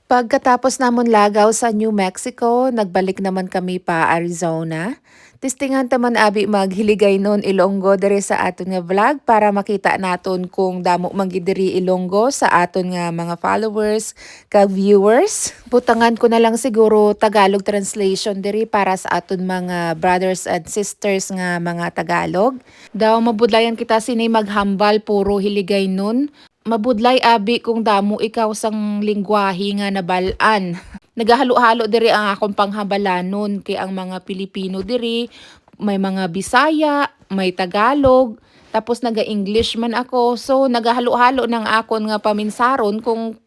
Pagkatapos namon lagaw sa New Mexico, nagbalik naman kami pa Arizona. Tistingan taman abi maghiligay nun Ilonggo diri sa aton nga vlog para makita naton kung damo man gid diri Ilonggo sa aton nga mga followers kag viewers. Butangan ko na lang siguro Tagalog translation diri para sa aton mga brothers and sisters nga mga Tagalog. Daw mabudlayan kita sinay maghambal puro hiligay nun. Mabudlay abi kung damo ikaw sang lingwahe nga nabalaan. Nagahalo-halo diri ang akong panghambalanon kay ang mga Pilipino diri may mga Bisaya, may Tagalog, tapos naga-English man ako. So nagahalo-halo ng akon nga paminsaron kung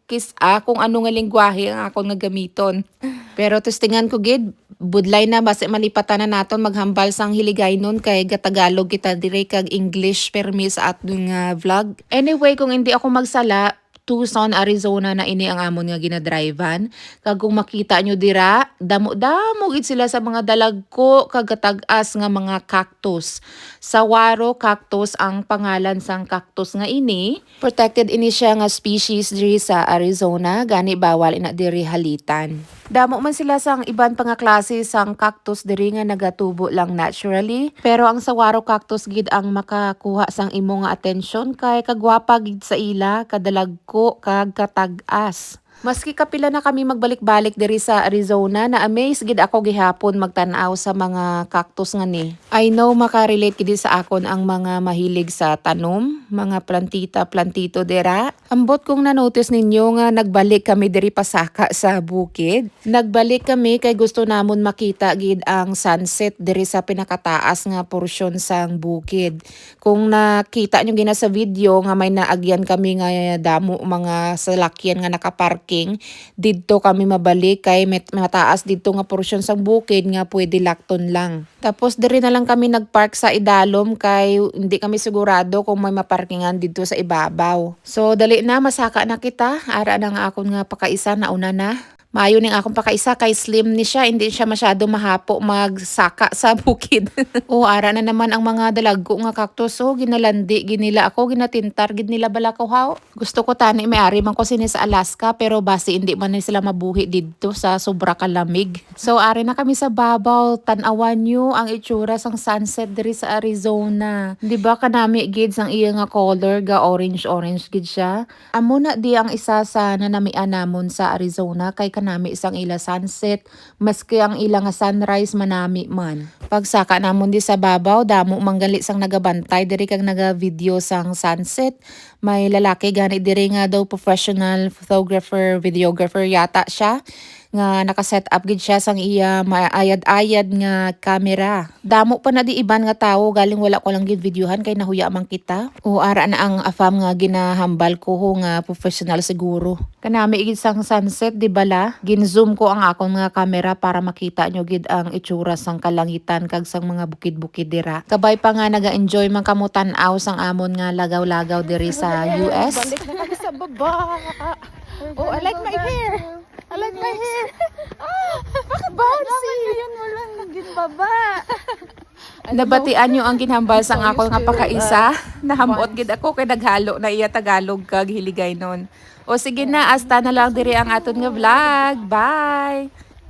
ano nga lingwahe ang akon nga gamiton. Pero testingan ko gid budlay na base malipatan na naton maghambal sang hiligay nun kay gatagalog kita dire kag English permi sa aton nga vlog. Anyway, kung hindi ako magsala, Tucson, Arizona na ini ang amon nga ginadrivean. Kag kung makita nyo dira, damo-damo gid sila sa mga dalagko kag katag-as nga mga cactus. Saguaro cactus ang pangalan sang cactus nga ini. Protected ini siya nga species diri sa Arizona, gani bawal ina diri halitan. Damo man sila sang iban pa nga klase sang cactus diri nga nagatubo lang naturally. Pero ang saguaro cactus gid ang makakuha sang imo nga atensyon kay kagwapa gid sa ila, kadalagko kag katag-as. Maski kapila na kami magbalik-balik diri sa Arizona, na-amaze gid ako gihapon magtan-aw sa mga cactus nga ni. I know makarelate gid sa akon ang mga mahilig sa tanom, mga plantita-plantito dira. Ambot kung na-notice ninyo nga nagbalik kami diri pasaka sa bukid. Nagbalik kami kay gusto namon makita gid ang sunset diri sa pinakataas nga porsyon sang bukid. Kung nakita nyo gina sa video nga may naagyan kami nga damo mga salakyan nga nakaparking, didto kami mabalik kay mataas didto nga porsyon sang bukid nga pwede lakton lang. Tapos diri na lang kami nagpark sa idalom kay hindi kami sigurado kung may maparkingan didto sa ibabaw. So dali na masaka na kita, ara na nga akon nga pakaisa nauna na. Maayo ning akong pakaisa kay slim ni siya, hindi siya masyado mahapo magsaka sa bukid. O ara na naman ang mga dalagko nga cactus. So ginalandi ginila ako, ginatintar gid nila balakaw haw. Gusto ko tani may ari man ko sini sa Alaska pero base hindi man ni sila mabuhi didto sa sobra kalamig. So ari na kami sa babaw, tan-awan nyo ang itsura sang sunset diri sa Arizona. Di ba kanami gid sang iya nga color ga orange gid siya. Amo na di ang isa sa nanamian namon sa Arizona kay kanami isang ila sunset, maski ang ila nga sunrise manami man. Pagsaka namon di sa babaw, damo manggali sang nagabantay diri kag naga-video sang sunset. May lalaki gani diri nga daw professional photographer, videographer yata siya nga naka-set up gid siya sang iya maayad-ayad nga camera. Damo pa na di iban nga tawo galing wala ko lang gid videohan kay nahuya man kita. O ara na ang afam nga ginahambal ko ho nga professional siguro. Kanami gid sang sunset di bala. Gin-zoom ko ang akong nga camera para makita nyo gid ang itsura sang kalangitan kag sang mga bukid-bukid dira. Kabay pa nga naga-enjoy man kamo tan-aw sang amon nga lagaw-lagaw diri sa US. Balik na kami sa baba. Oh, I like my hair. I like my hair. Bakit bouncy? Yun mo lang ginbaba. Nabatian nyo ang ginhambal sang ako nga pakaisa. Nahamot gid ako kay naghalo na iya Tagalog kag hiligay nun. O sige na, hasta na lang diri ang aton nga vlog. Bye!